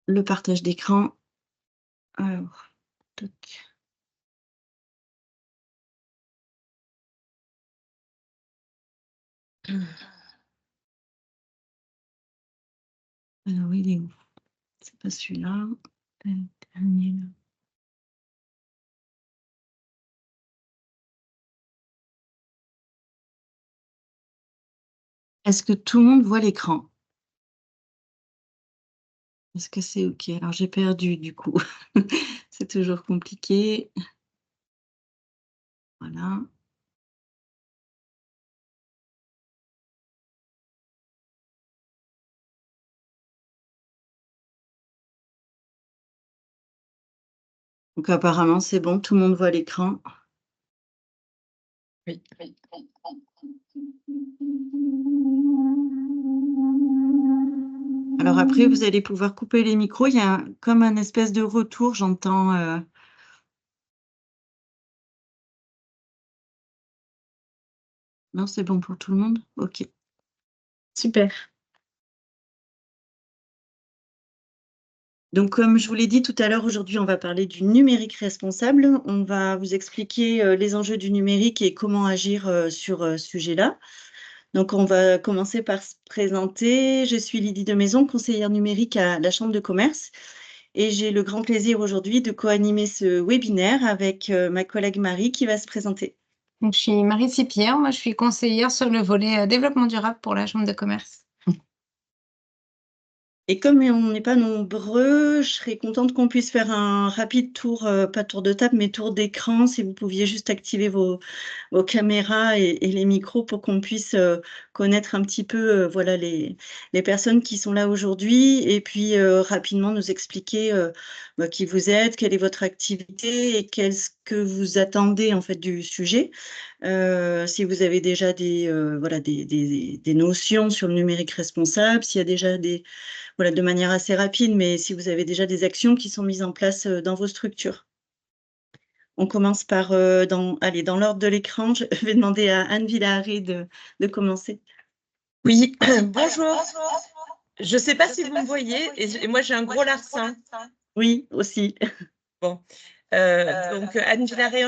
le partage d'écran. Alors, toc. Alors, il est où? C'est pas celui-là. Le dernier, là. Est-ce que tout le monde voit l'écran? Est-ce que c'est OK? Alors, j'ai perdu du coup. C'est toujours compliqué. Voilà. Donc apparemment, c'est bon, tout le monde voit l'écran. Oui. Alors après, vous allez pouvoir couper les micros. Il y a comme un espèce de retour, j'entends. Non, c'est bon pour tout le monde? OK. Super. Donc, comme je vous l'ai dit tout à l'heure, aujourd'hui, on va parler du numérique responsable. On va vous expliquer les enjeux du numérique et comment agir sur ce sujet-là. Donc, on va commencer par se présenter. Je suis Lydie Demaison, conseillère numérique à la Chambre de commerce et j'ai le grand plaisir aujourd'hui de co-animer ce webinaire avec ma collègue Marie qui va se présenter. Donc, je suis Marie Sipierre, moi je suis conseillère sur le volet développement durable pour la Chambre de commerce. Et comme on n'est pas nombreux, je serais contente qu'on puisse faire un rapide tour, pas tour de table, mais tour d'écran, si vous pouviez juste activer vos caméras et les micros pour qu'on puisse connaître un petit peu, voilà les personnes qui sont là aujourd'hui et puis rapidement nous expliquer qui vous êtes, quelle est votre activité et qu'est-ce que vous attendez en fait du sujet. Si vous avez déjà des voilà des notions sur le numérique responsable, s'il y a déjà des voilà, de manière assez rapide, mais si vous avez déjà des actions qui sont mises en place dans vos structures. On commence par dans allez, dans l'ordre de l'écran, je vais demander à Anne Villaret de commencer. Oui, bonjour. Je ne sais pas si vous me voyez et moi j'ai un gros larcin. Oui, aussi. Bon, donc Anne Villaret,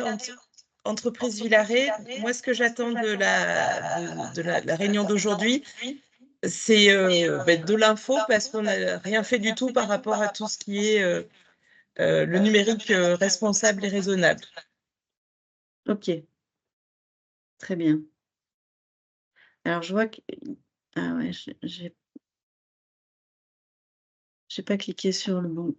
entreprise Villaret. Moi, ce que j'attends de la réunion d'aujourd'hui, c'est de l'info parce qu'on n'a rien fait du tout par rapport à tout ce qui est le numérique responsable et raisonnable. OK. Très bien. Alors je vois que ah ouais, j'ai pas cliqué sur le bon.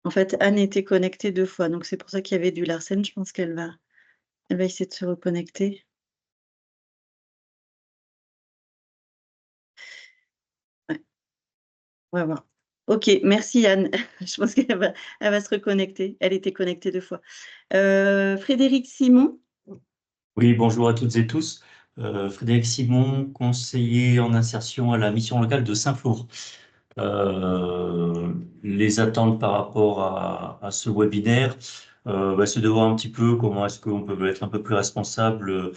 En fait, Anne était connectée 2 fois, donc c'est pour ça qu'il y avait du Larsen. Je pense elle va essayer de se reconnecter. Ouais, on va voir. OK, merci Anne. Je pense qu'elle va se reconnecter. Elle était connectée 2 fois. Frédéric Simon? Oui, bonjour à toutes et tous. Frédéric Simon, conseiller en insertion à la mission locale de Saint-Flour. Les attentes par rapport à ce webinaire, c'est de voir un petit peu comment est-ce qu'on peut être un peu plus responsable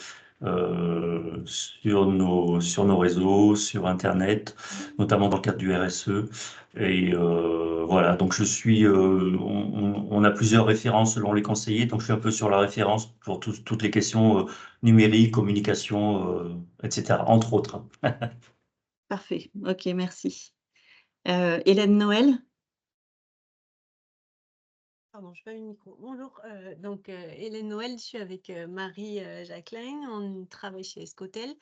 sur nos réseaux, sur Internet, notamment dans le cadre du RSE. Et voilà, donc on a plusieurs références selon les conseillers, donc je suis un peu sur la référence pour toutes les questions numériques, communication, etc., entre autres. Parfait. OK, merci. Hélène Noël? Pardon, je n'ai pas eu le micro. Bonjour, Hélène Noël, je suis avec Marie Jacqueline, on travaille chez Escotel.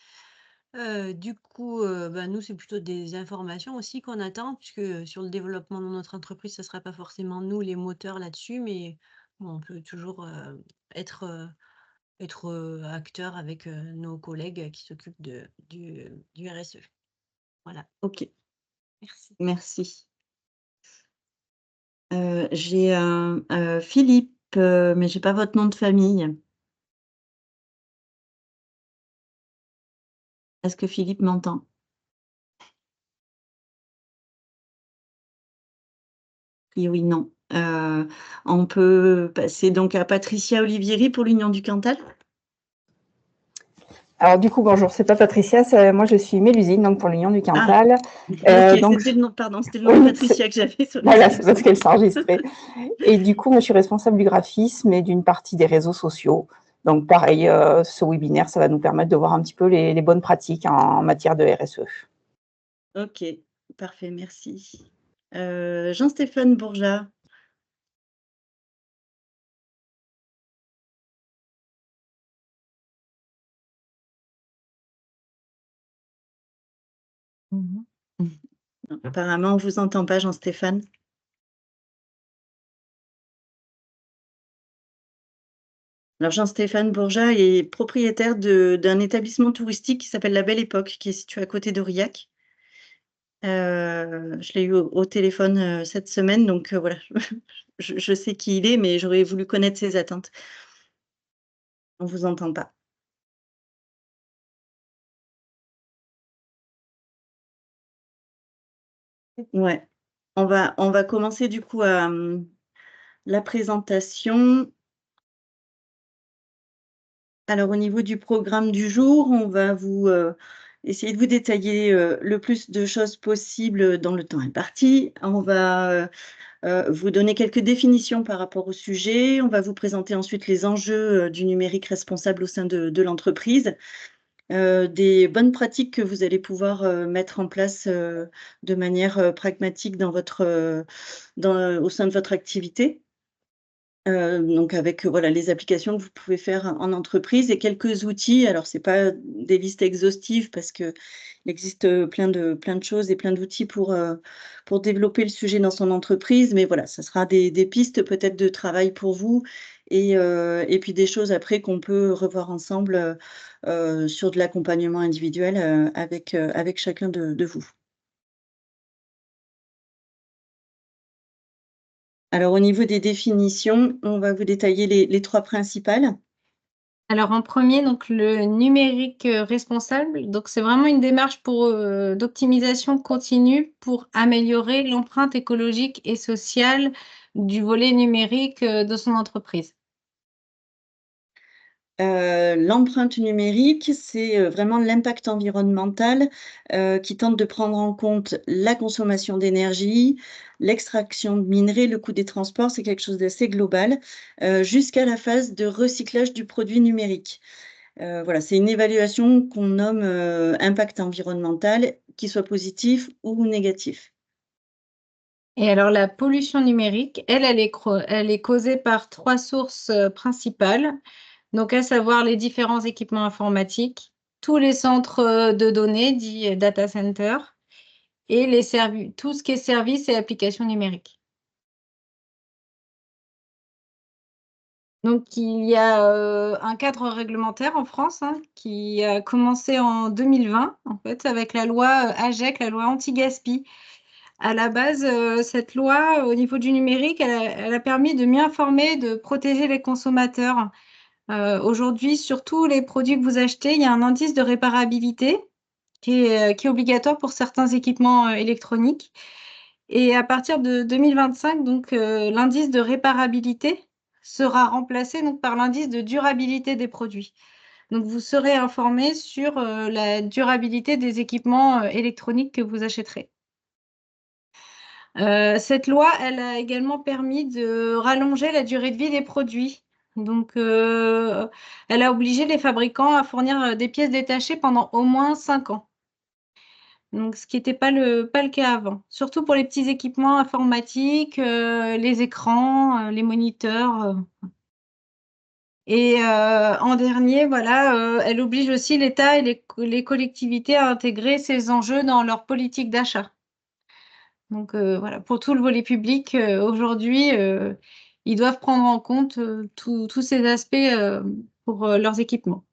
Nous, c'est plutôt des informations aussi qu'on attend, puisque sur le développement de notre entreprise, ce ne sera pas forcément nous les moteurs là-dessus, mais bon, on peut toujours être, acteur avec nos collègues qui s'occupent du RSE. Voilà, OK, merci. merci. J'ai Philippe, mais j'ai pas votre nom de famille. Est-ce que Philippe m'entend? A priori non. On peut passer donc à Patricia Olivieri pour l'Union du Cantal? Alors du coup, bonjour, c'est pas Patricia, moi je suis Mélusine, donc pour l'Union du Cantal. Ok, Donc, c'était le nom de Patricia que j'avais sur le voilà, c'est parce qu'elle s'est enregistrée. Et du coup, moi je suis responsable du graphisme et d'une partie des réseaux sociaux. Donc pareil, ce webinaire, ça va nous permettre de voir un petit peu les bonnes pratiques en matière de RSE. Ok, parfait, merci. Jean-Stéphane Bourgeat. Non, apparemment, on ne vous entend pas, Jean-Stéphane. Alors, Jean-Stéphane Bourgeat est propriétaire d'un établissement touristique qui s'appelle La Belle Époque, qui est situé à côté d'Aurillac. Je l'ai eu au téléphone cette semaine, donc voilà, je sais qui il est, mais j'aurais voulu connaître ses attentes. On ne vous entend pas. Ouais. On va commencer du coup la présentation. Alors, au niveau du programme du jour, on va essayer de vous détailler le plus de choses possible dans le temps imparti. On va vous donner quelques définitions par rapport au sujet. On va vous présenter ensuite les enjeux du numérique responsable au sein de l'entreprise, des bonnes pratiques que vous allez pouvoir mettre en place de manière pragmatique au sein de votre activité. Donc avec, voilà, les applications que vous pouvez faire en entreprise et quelques outils. Alors c'est pas des listes exhaustives parce qu'il existe, plein de choses et plein d'outils pour développer le sujet dans son entreprise. Mais voilà, ça sera des pistes peut-être de travail pour vous et puis des choses après qu'on peut revoir ensemble, sur de l'accompagnement individuel, avec chacun de vous. Alors au niveau des définitions, on va vous détailler les 3 principales. Alors en premier, donc le numérique responsable. Donc c'est vraiment une démarche d'optimisation continue pour améliorer l'empreinte écologique et sociale du volet numérique de son entreprise. L'empreinte numérique, c'est vraiment l'impact environnemental qui tente de prendre en compte la consommation d'énergie, l'extraction de minerais, le coût des transports, c'est quelque chose d'assez global, jusqu'à la phase de recyclage du produit numérique. Voilà, c'est une évaluation qu'on nomme impact environnemental, qu'il soit positif ou négatif. Et alors la pollution numérique, elle est causée par 3 sources principales. Donc à savoir les différents équipements informatiques, tous les centres de données, dits data centers, et tout ce qui est services et applications numériques. Donc il y a un cadre réglementaire en France qui a commencé en 2020, en fait, avec la loi AGEC, la loi anti-gaspi. À la base, cette loi, au niveau du numérique, elle a permis de mieux informer, de protéger les consommateurs. Aujourd'hui, sur tous les produits que vous achetez, il y a un indice de réparabilité qui est obligatoire pour certains équipements électroniques. Et à partir de 2025, donc, l'indice de réparabilité sera remplacé donc, par l'indice de durabilité des produits. Donc, vous serez informé sur la durabilité des équipements électroniques que vous achèterez. Cette loi, elle a également permis de rallonger la durée de vie des produits. Donc, elle a obligé les fabricants à fournir des pièces détachées pendant au moins 5 ans. Donc, ce qui n'était pas le cas avant, surtout pour les petits équipements informatiques, les écrans, les moniteurs. Et en dernier, voilà, elle oblige aussi l'État et les collectivités à intégrer ces enjeux dans leur politique d'achat. Donc voilà, pour tout le volet public, aujourd'hui, ils doivent prendre en compte tous ces aspects pour leurs équipements.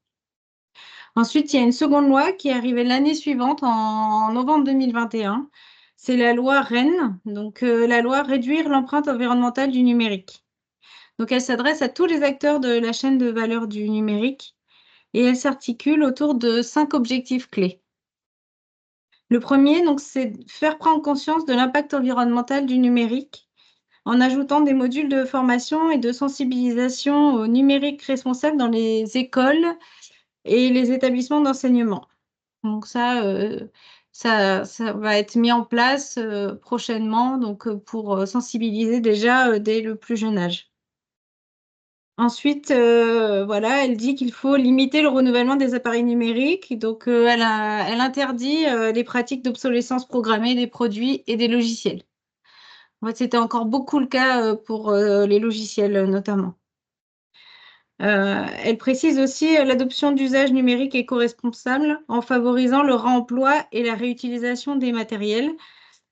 Ensuite, il y a une seconde loi qui est arrivée l'année suivante, en novembre 2021. C'est la loi REEN, donc la loi Réduire l'empreinte environnementale du numérique. Donc elle s'adresse à tous les acteurs de la chaîne de valeur du numérique et elle s'articule autour de 5 objectifs clés. Le premier, donc, c'est faire prendre conscience de l'impact environnemental du numérique en ajoutant des modules de formation et de sensibilisation au numérique responsable dans les écoles et les établissements d'enseignement. Donc ça va être mis en place prochainement, donc pour sensibiliser déjà dès le plus jeune âge. Ensuite, voilà, elle dit qu'il faut limiter le renouvellement des appareils numériques. Donc, elle interdit les pratiques d'obsolescence programmée des produits et des logiciels. En fait, c'était encore beaucoup le cas pour les logiciels notamment. Elle précise aussi l'adoption d'usages numériques éco-responsables en favorisant le réemploi et la réutilisation des matériels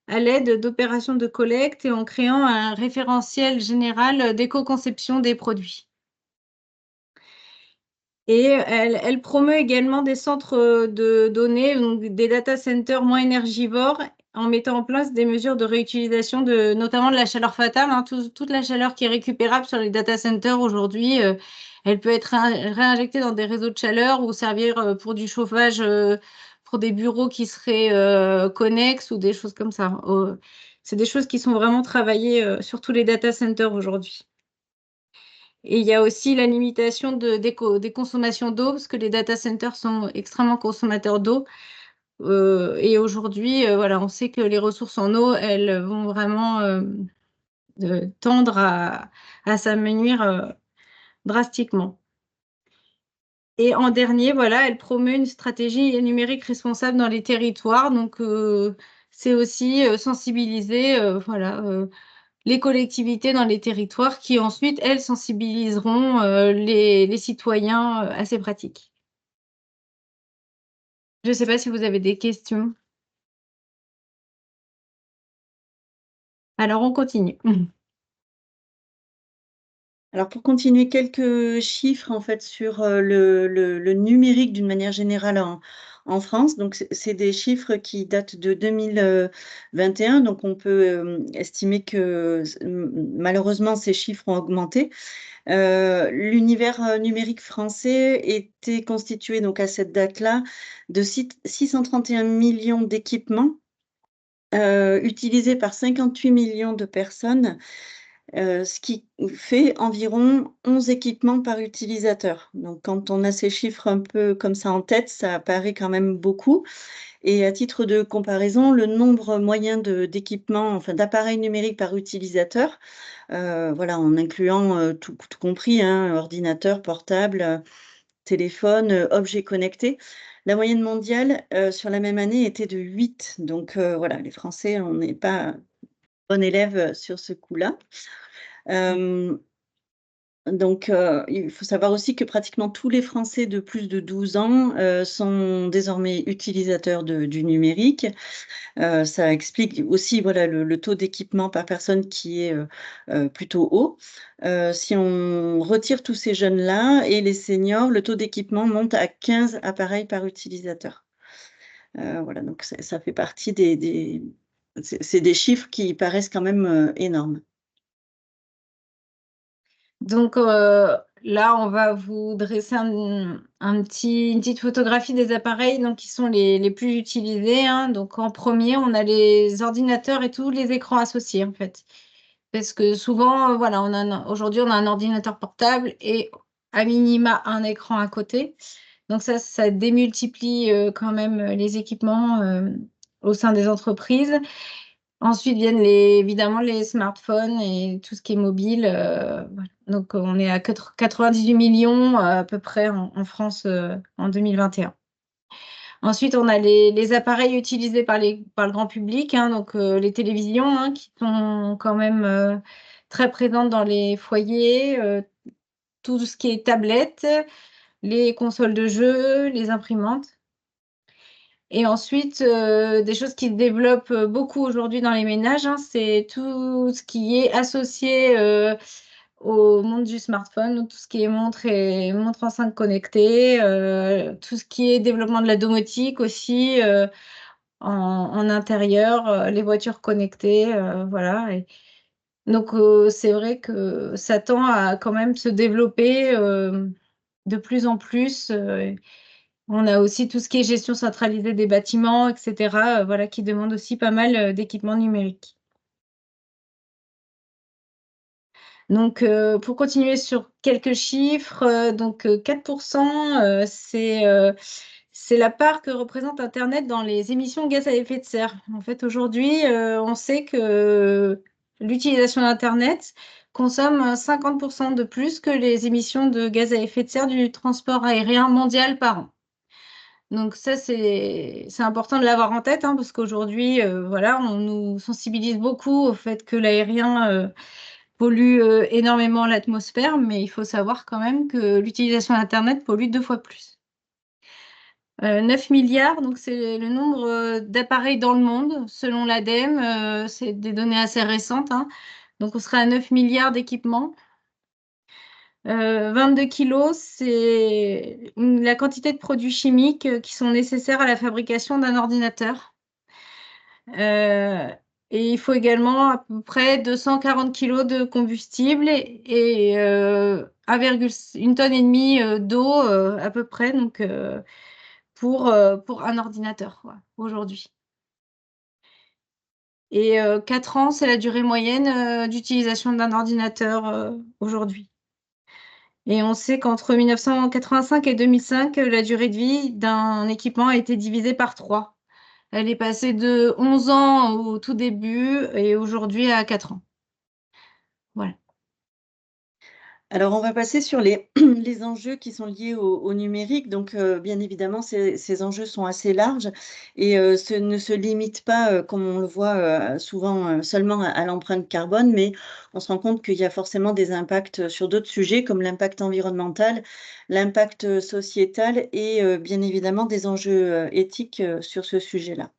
à l'aide d'opérations de collecte et en créant un référentiel général d'éco-conception des produits. Et elle promeut également des centres de données, donc des data centers moins énergivores, en mettant en place des mesures de réutilisation, notamment de la chaleur fatale. Hein, toute la chaleur qui est récupérable sur les data centers aujourd'hui, elle peut être réinjectée dans des réseaux de chaleur ou servir pour du chauffage pour des bureaux qui seraient connexes ou des choses comme ça. C'est des choses qui sont vraiment travaillées sur tous les data centers aujourd'hui. Et il y a aussi la limitation des consommations d'eau, parce que les data centers sont extrêmement consommateurs d'eau. Et aujourd'hui, voilà, on sait que les ressources en eau, elles vont vraiment tendre à s'amenuire drastiquement. Et en dernier, voilà, elle promeut une stratégie numérique responsable dans les territoires. Donc, c'est aussi sensibiliser, voilà, les collectivités dans les territoires qui ensuite, elles, sensibiliseront les citoyens à ces pratiques. Je ne sais pas si vous avez des questions. Alors, on continue. Alors pour continuer, quelques chiffres en fait sur le numérique d'une manière générale en France. Donc c'est des chiffres qui datent de 2021. Donc on peut estimer que malheureusement ces chiffres ont augmenté. L'univers numérique français était constitué donc à cette date-là de 631 millions d'équipements utilisés par 58 millions de personnes. Ce qui fait environ 11 équipements par utilisateur. Donc quand on a ces chiffres un peu comme ça en tête, ça paraît quand même beaucoup. Et à titre de comparaison, le nombre moyen d'équipements, enfin d'appareils numériques par utilisateur, voilà, en incluant tout compris, hein, ordinateur, portable, téléphone, objets connectés. La moyenne mondiale sur la même année était de 8. Donc voilà, les Français, on n'est pas bons élèves sur ce coup-là. Donc il faut savoir aussi que pratiquement tous les Français de plus de 12 ans sont désormais utilisateurs du numérique. Ça explique aussi voilà, le taux d'équipement par personne qui est plutôt haut. Si on retire tous ces jeunes-là et les seniors, le taux d'équipement monte à 15 appareils par utilisateur. Voilà, donc ça fait partie c'est des chiffres qui paraissent quand même énormes. Donc là, on va vous dresser une petite photographie des appareils donc, qui sont les plus utilisés. Hein. Donc en premier, on a les ordinateurs et tous les écrans associés en fait. Parce que souvent, voilà, aujourd'hui, on a un ordinateur portable et à minima un écran à côté. Donc ça démultiplie quand même les équipements au sein des entreprises. Ensuite viennent évidemment les smartphones et tout ce qui est mobile. Voilà. Donc, on est à 98 millions à peu près en France en 2021. Ensuite, on a les appareils utilisés par le grand public, hein, donc les télévisions hein, qui sont quand même très présentes dans les foyers, tout ce qui est tablette, les consoles de jeux, les imprimantes. Et ensuite, des choses qui se développent beaucoup aujourd'hui dans les ménages, hein, c'est tout ce qui est associé au monde du smartphone, donc tout ce qui est montre enceinte connectée, tout ce qui est développement de la domotique aussi en intérieur, les voitures connectées, voilà. Et donc, c'est vrai que ça tend à quand même se développer de plus en plus. On a aussi tout ce qui est gestion centralisée des bâtiments, etc., voilà, qui demande aussi pas mal d'équipements numériques. Donc, pour continuer sur quelques chiffres, donc 4%, c'est la part que représente Internet dans les émissions de gaz à effet de serre. En fait, aujourd'hui, on sait que l'utilisation d'Internet consomme 50% de plus que les émissions de gaz à effet de serre du transport aérien mondial par an. Donc ça, c'est important de l'avoir en tête, hein, parce qu'aujourd'hui, voilà, on nous sensibilise beaucoup au fait que l'aérien pollue énormément l'atmosphère, mais il faut savoir quand même que l'utilisation d'Internet pollue 2 fois plus. 9 milliards, donc c'est le nombre d'appareils dans le monde, selon l'ADEME, c'est des données assez récentes, hein. Donc on sera à 9 milliards d'équipements. 22 kilos, c'est la quantité de produits chimiques qui sont nécessaires à la fabrication d'un ordinateur. Et il faut également à peu près 240 kilos de combustible et 1,1 tonne et demie d'eau à peu près, donc pour un ordinateur aujourd'hui. Et 4 ans, c'est la durée moyenne d'utilisation d'un ordinateur aujourd'hui. Et on sait qu'entre 1985 et 2005, la durée de vie d'un équipement a été divisée par 3. Elle est passée de 11 ans au tout début et aujourd'hui à 4 ans. Voilà. Alors, on va passer sur les les enjeux qui sont liés au numérique. Donc, bien évidemment, ces enjeux sont assez larges et ne se limitent pas, comme on le voit, souvent, seulement à l'empreinte carbone, mais on se rend compte qu'il y a forcément des impacts sur d'autres sujets comme l'impact environnemental, l'impact sociétal et bien évidemment des enjeux, éthiques, sur ce sujet-là.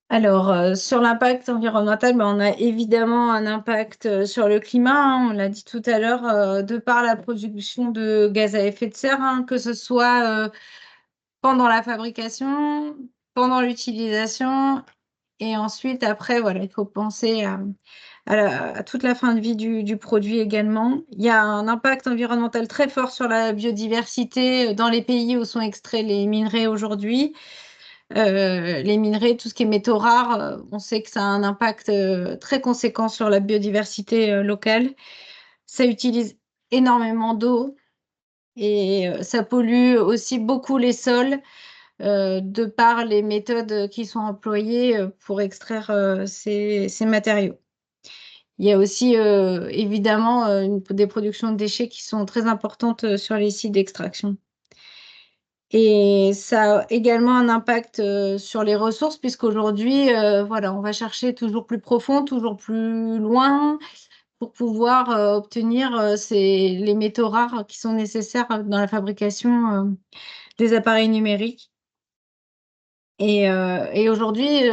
Alors, sur l'impact environnemental, on a évidemment un impact sur le climat, hein, on l'a dit tout à l'heure, de par la production de gaz à effet de serre, hein, que ce soit pendant la fabrication, pendant l'utilisation et ensuite après, voilà, il faut penser à toute la fin de vie du produit également. Il y a un impact environnemental très fort sur la biodiversité dans les pays où sont extraits les minerais aujourd'hui. Les minerais, tout ce qui est métaux rares, on sait que ça a un impact très conséquent sur la biodiversité locale. Ça utilise énormément d'eau et ça pollue aussi beaucoup les sols de par les méthodes qui sont employées pour extraire ces matériaux. Il y a aussi évidemment des productions de déchets qui sont très importantes sur les sites d'extraction. Et ça a également un impact sur les ressources, puisqu'aujourd'hui, voilà, on va chercher toujours plus profond, toujours plus loin pour pouvoir obtenir les métaux rares qui sont nécessaires dans la fabrication des appareils numériques. Et aujourd'hui,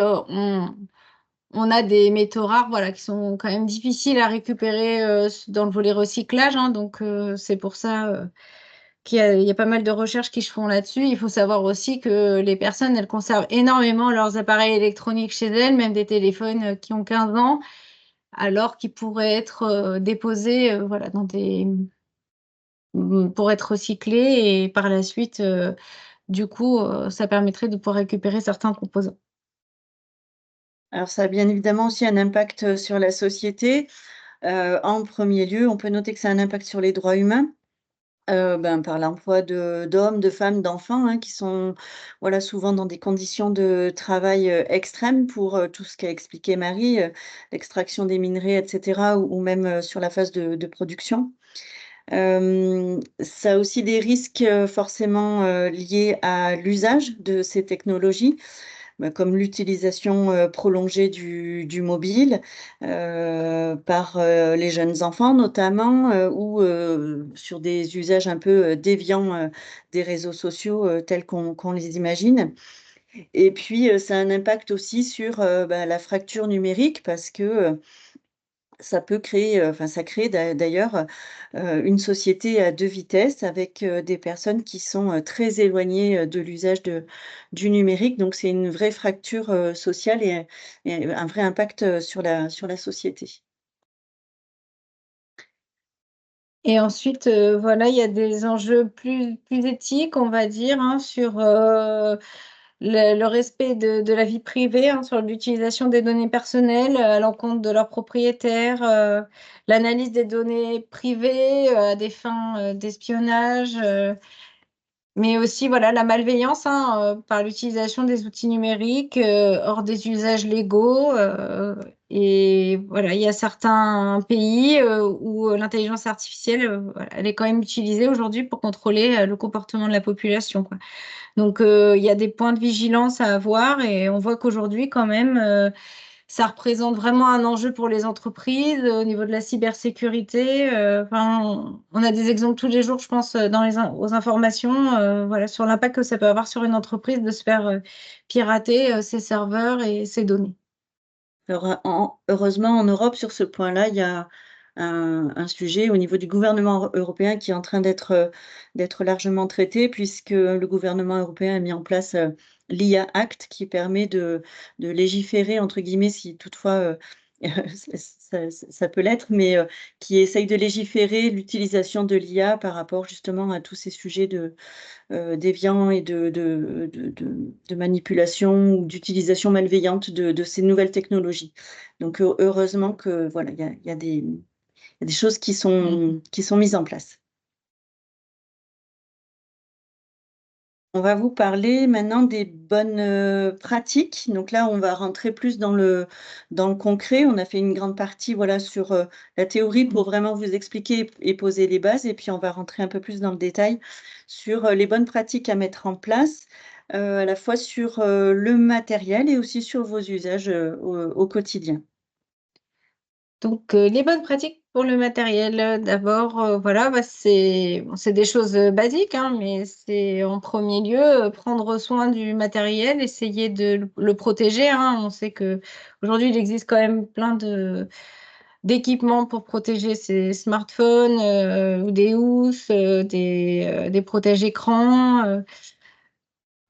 on a des métaux rares, voilà, qui sont quand même difficiles à récupérer dans le volet recyclage, hein, donc c'est pour ça il y a pas mal de recherches qui se font là-dessus. Il faut savoir aussi que les personnes, elles conservent énormément leurs appareils électroniques chez elles, même des téléphones qui ont 15 ans, alors qu'ils pourraient être déposés voilà, pour être recyclés et par la suite, du coup, ça permettrait de pouvoir récupérer certains composants. Alors ça a bien évidemment aussi un impact, sur la société. En premier lieu, on peut noter que ça a un impact sur les droits humains. Par l'emploi d'hommes, de femmes, d'enfants, hein, qui sont, voilà, souvent dans des conditions de travail, extrêmes pour, tout ce qu'a expliqué Marie, l'extraction des minerais et cetera ou même, sur la phase de production. Ça a aussi des risques, forcément, liés à l'usage de ces technologies. Comme l'utilisation, prolongée du mobile, par, les jeunes enfants notamment, ou, sur des usages un peu, déviants, des réseaux sociaux, tels qu'on les imagine. Et puis, ça a un impact aussi sur, la fracture numérique parce que, ça peut créer, enfin ça crée d'ailleurs, une société à 2 vitesses avec, des personnes qui sont, très éloignées, de l'usage du numérique. Donc c'est une vraie fracture, sociale et un vrai impact, sur la société. Et ensuite, voilà, il y a des enjeux plus éthiques, on va dire, hein, sur le respect de la vie privée, hein, sur l'utilisation des données personnelles à l'encontre de leurs propriétaires, l'analyse des données privées à des fins d'espionnage, mais aussi voilà, la malveillance, hein, par l'utilisation des outils numériques hors des usages légaux. Et voilà, il y a certains pays où l'intelligence artificielle, voilà, elle est quand même utilisée aujourd'hui pour contrôler le comportement de la population, quoi. Donc, il y a des points de vigilance à avoir et on voit qu'aujourd'hui, quand même, ça représente vraiment un enjeu pour les entreprises au niveau de la cybersécurité. Enfin, on a des exemples tous les jours, je pense, aux informations, voilà, sur l'impact que ça peut avoir sur une entreprise de se faire pirater ses serveurs et ses données. Alors, heureusement, en Europe, sur ce point-là, il y a un sujet au niveau du gouvernement européen qui est en train d'être largement traité, puisque le gouvernement européen a mis en place l'IA Act, qui permet de légiférer, entre guillemets, si toutefois ça peut l'être, mais qui essaye de légiférer l'utilisation de l'IA par rapport justement à tous ces sujets déviants et de manipulation ou d'utilisation malveillante de ces nouvelles technologies. Donc heureusement que voilà, il y a des choses qui sont mises en place. On va vous parler maintenant des bonnes pratiques. Donc là, on va rentrer plus dans le concret. On a fait une grande partie, voilà, sur la théorie pour vraiment vous expliquer et poser les bases. Et puis, on va rentrer un peu plus dans le détail sur les bonnes pratiques à mettre en place, à la fois sur le matériel et aussi sur vos usages au quotidien. Donc, les bonnes pratiques pour le matériel, d'abord, voilà, bah, c'est des choses basiques, hein, mais c'est en premier lieu prendre soin du matériel, essayer de le protéger, hein. On sait qu'aujourd'hui, il existe quand même plein d'équipements pour protéger ses smartphones, ou des housses, des protège-écrans.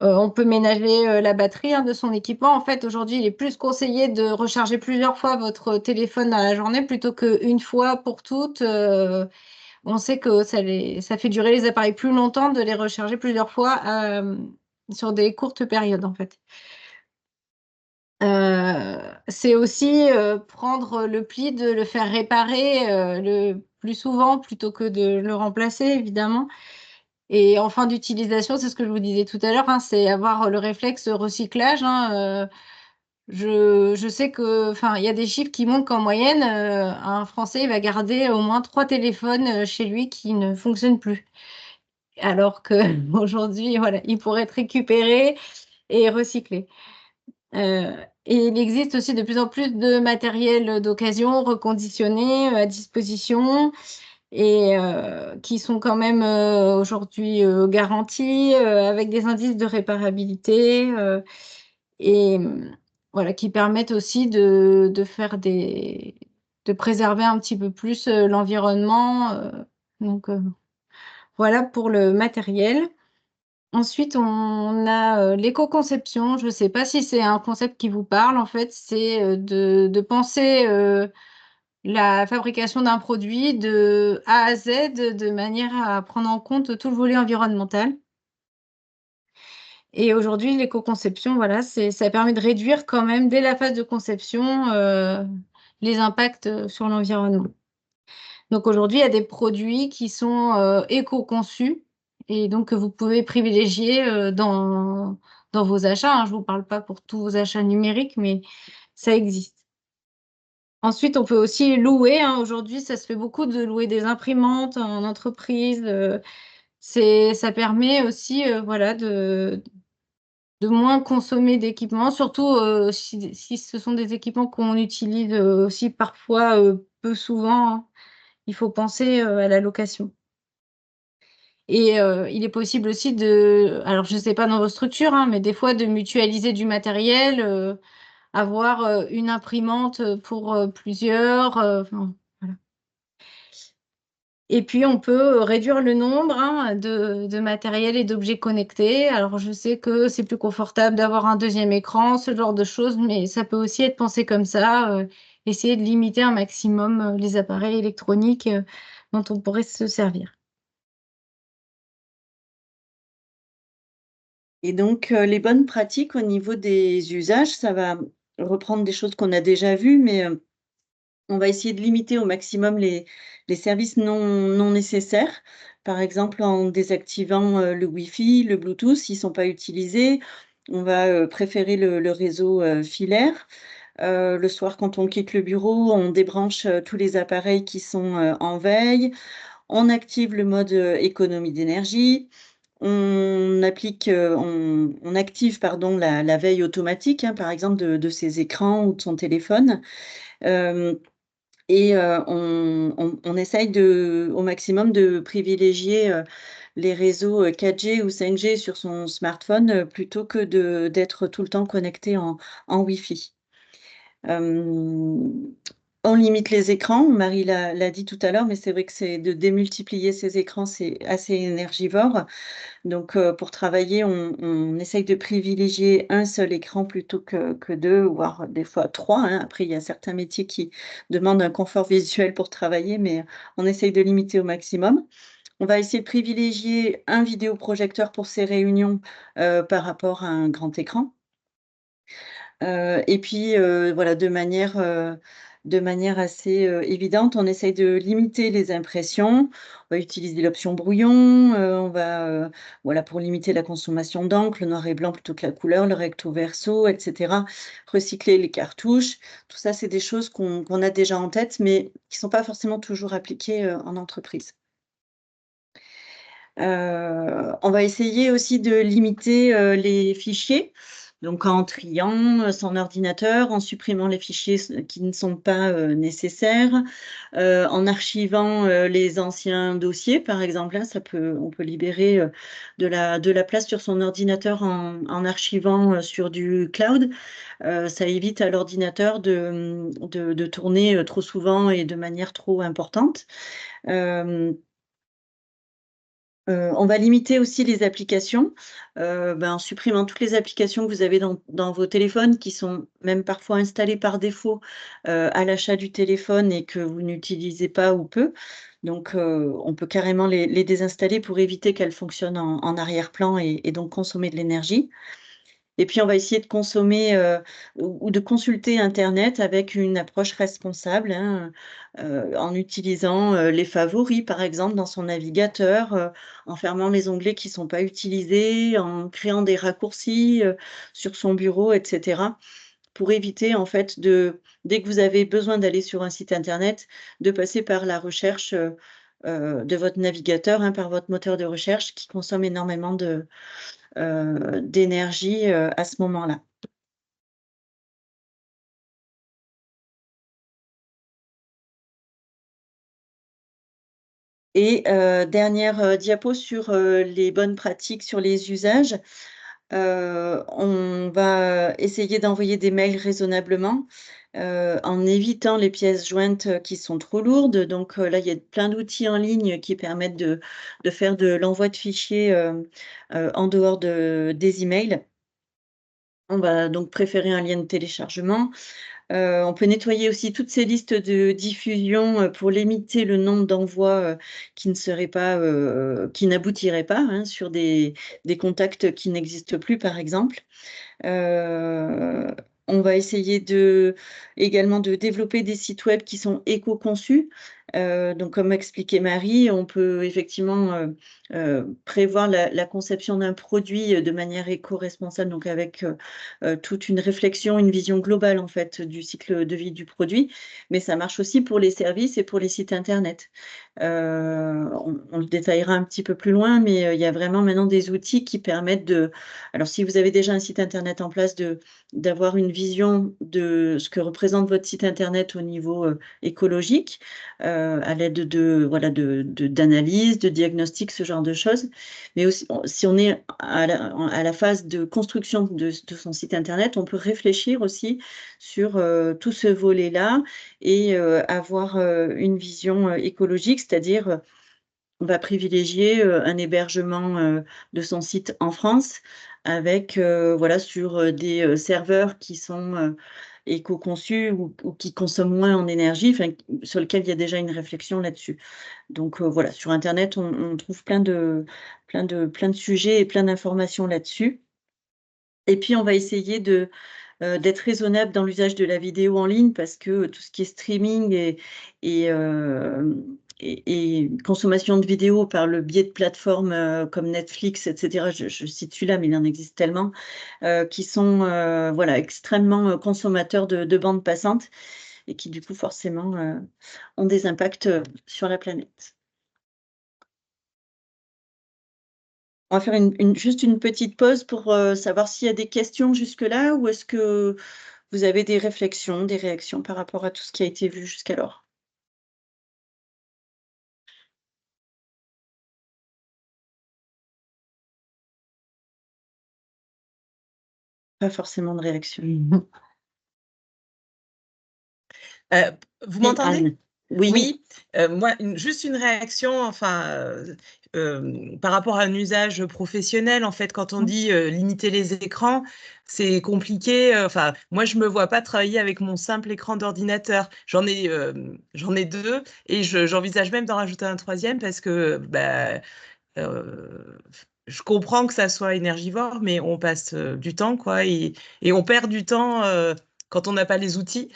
On peut ménager la batterie, hein, de son équipement. En fait, aujourd'hui, il est plus conseillé de recharger plusieurs fois votre téléphone dans la journée plutôt qu'une fois pour toutes. On sait que ça fait durer les appareils plus longtemps de les recharger plusieurs fois sur des courtes périodes, en fait. C'est aussi prendre le pli de le faire réparer le plus souvent plutôt que de le remplacer, évidemment. Et en fin d'utilisation, c'est ce que je vous disais tout à l'heure, hein, c'est avoir le réflexe recyclage, hein. Je sais que, enfin, il y a des chiffres qui montrent qu'en moyenne, un Français va garder au moins 3 téléphones chez lui qui ne fonctionnent plus. Alors qu'aujourd'hui, voilà, ils pourraient être récupérés et recyclés. Euh, et il existe aussi de plus en plus de matériel d'occasion reconditionné à disposition et qui sont quand même aujourd'hui garantis avec des indices de réparabilité et voilà, qui permettent aussi de faire de préserver un petit peu plus l'environnement. Donc voilà pour le matériel. Ensuite, on a l'éco-conception. Je ne sais pas si c'est un concept qui vous parle. En fait, c'est de penser la fabrication d'un produit de A à Z de manière à prendre en compte tout le volet environnemental. Et aujourd'hui, l'éco-conception, voilà, ça permet de réduire quand même, dès la phase de conception, les impacts sur l'environnement. Donc aujourd'hui, il y a des produits qui sont éco-conçus et donc que vous pouvez privilégier dans vos achats, hein. Je ne vous parle pas pour tous vos achats numériques, mais ça existe. Ensuite, on peut aussi louer, hein. Aujourd'hui, ça se fait beaucoup de louer des imprimantes en entreprise. Ça permet aussi voilà, de moins consommer d'équipements, surtout si ce sont des équipements qu'on utilise aussi parfois peu souvent, hein. Il faut penser à la location. Et il est possible aussi alors je ne sais pas dans vos structures, hein, mais des fois de mutualiser du matériel, avoir une imprimante pour plusieurs. Enfin, voilà. Et puis, on peut réduire le nombre, hein, de matériel et d'objets connectés. Alors, je sais que c'est plus confortable d'avoir un deuxième écran, ce genre de choses, mais ça peut aussi être pensé comme ça. Essayer de limiter un maximum les appareils électroniques dont on pourrait se servir. Et donc, les bonnes pratiques au niveau des usages, ça va reprendre des choses qu'on a déjà vues, mais on va essayer de limiter au maximum les services non nécessaires. Par exemple, en désactivant, le Wi-Fi, le Bluetooth, s'ils ne sont pas utilisés. On va, préférer le réseau, filaire. Le soir, quand on quitte le bureau, on débranche, tous les appareils qui sont, en veille. On active le mode, économie d'énergie. On active, pardon, la veille automatique, hein, par exemple de ses écrans ou de son téléphone. Hem Et on essaye au maximum de privilégier, les réseaux, 4G ou 5G sur son smartphone, plutôt que d'être tout le temps connecté en Wi-Fi. Hem, on limite les écrans, Marie l'a dit tout à l'heure, mais c'est vrai que c'est de démultiplier ces écrans, c'est assez énergivore. Donc, pour travailler, on essaye de privilégier un seul écran plutôt que 2, voire des fois 3, hein. Après, il y a certains métiers qui demandent un confort visuel pour travailler, mais on essaye de limiter au maximum. On va essayer de privilégier un vidéoprojecteur pour ces réunions, par rapport à un grand écran. Et puis, voilà, de manière assez, évidente, on essaye de limiter les impressions. On va utiliser l'option brouillon, on va, voilà, pour limiter la consommation d'encre, le noir et blanc plutôt que la couleur, le recto verso et cetera. Recycler les cartouches. Tout ça, c'est des choses qu'on a déjà en tête, mais qui sont pas forcément toujours appliquées, en entreprise. On va essayer aussi de limiter, les fichiers, donc en triant, son ordinateur, en supprimant les fichiers qui ne sont pas, nécessaires, en archivant, les anciens dossiers, par exemple, hein, on peut libérer, de la place sur son ordinateur en archivant, sur du cloud. Ça évite à l'ordinateur de tourner, trop souvent et de manière trop importante. Hem On va limiter aussi les applications, en supprimant toutes les applications que vous avez dans vos téléphones qui sont même parfois installées par défaut, à l'achat du téléphone et que vous n'utilisez pas ou peu. Donc, on peut carrément les désinstaller pour éviter qu'elles fonctionnent en arrière-plan et donc consommer de l'énergie. Et puis on va essayer de consommer, ou de consulter internet avec une approche responsable, hein, en utilisant, les favoris par exemple dans son navigateur, en fermant les onglets qui ne sont pas utilisés, en créant des raccourcis, sur son bureau et cetera. Pour éviter en fait dès que vous avez besoin d'aller sur un site internet, de passer par la recherche, de votre navigateur, hein, par votre moteur de recherche qui consomme énormément d'énergie, à ce moment-là. Et dernière, diapo sur, les bonnes pratiques sur les usages. On va essayer d'envoyer des mails raisonnablement, en évitant les pièces jointes, qui sont trop lourdes. Donc là, il y a plein d'outils en ligne qui permettent de faire de l'envoi de fichiers, en dehors des emails. On va donc préférer un lien de téléchargement. On peut nettoyer aussi toutes ces listes de diffusion, pour limiter le nombre d'envois, qui ne seraient pas, qui n'aboutiraient pas, hein, sur des contacts qui n'existent plus, par exemple. Heu, on va essayer également de développer des sites web qui sont éco-conçus. Donc comme expliquait Marie, on peut effectivement, prévoir la conception d'un produit, de manière éco-responsable, donc avec, toute une réflexion, une vision globale en fait du cycle de vie du produit. Mais ça marche aussi pour les services et pour les sites internet. On le détaillera un petit peu plus loin, mais, il y a vraiment maintenant des outils qui permettent alors si vous avez déjà un site internet en place, d'avoir une vision de ce que représente votre site internet au niveau, écologique, à l'aide voilà, d'analyses, de diagnostics, ce genre de choses. Mais aussi, si on est à la phase de construction de son site internet, on peut réfléchir aussi sur, tout ce volet-là et avoir, une vision, écologique, c'est-à-dire, on va privilégier, un hébergement, de son site en France avec, voilà, sur, des, serveurs qui sont, éco-conçus ou qui consomment moins en énergie, enfin, sur lequel il y a déjà une réflexion là-dessus. Donc, voilà, sur internet, on trouve plein de sujets et plein d'informations là-dessus. Et puis, on va essayer d'être raisonnable dans l'usage de la vidéo en ligne parce que tout ce qui est streaming et, euh, et consommation de vidéos par le biais de plateformes comme Netflix, etc., je cite celui-là, mais il en existe tellement, qui sont voilà, extrêmement consommateurs de bandes passantes et qui, du coup, forcément, ont des impacts sur la planète. On va faire juste une petite pause pour savoir s'il y a des questions jusque-là ou est-ce que vous avez des réflexions, des réactions par rapport à tout ce qui a été vu jusqu'alors? Pas forcément de réaction. Vous Oui, m'entendez? Anne. Oui. Oui, moi, juste une réaction, enfin, par rapport à un usage professionnel, en fait, quand on dit limiter les écrans, c'est compliqué. Enfin, moi, je me vois pas travailler avec mon simple écran d'ordinateur. J'en ai deux et j'envisage même d'en rajouter un troisième parce que bah, je comprends que ça soit énergivore, mais on passe du temps, quoi, et on perd du temps quand on n'a pas les outils.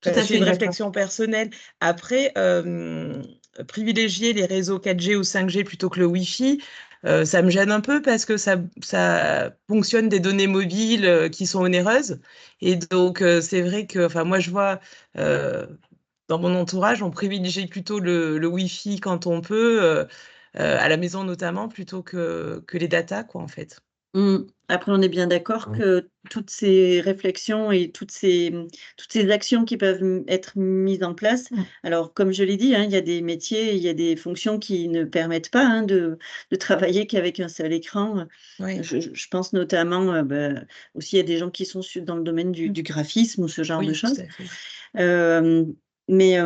Tout à C'est fait une d'accord. réflexion personnelle. Après, privilégier les réseaux 4G ou 5G plutôt que le Wi-Fi, ça me gêne un peu parce que ça fonctionne des données mobiles qui sont onéreuses. Et donc, c'est vrai que, enfin, moi, je vois dans mon entourage, on privilégie plutôt le Wi-Fi quand on peut, à la maison notamment, plutôt que les datas, quoi, en fait. Après, on est bien d'accord que toutes ces réflexions et toutes ces actions qui peuvent être mises en place, alors comme je l'ai dit, hein, il y a des métiers, il y a des fonctions qui ne permettent pas hein, de travailler qu'avec un seul écran. Oui, Je pense notamment aussi à des gens qui sont dans le domaine du graphisme ou ce genre de oui, tout choses. à fait. Euh, mais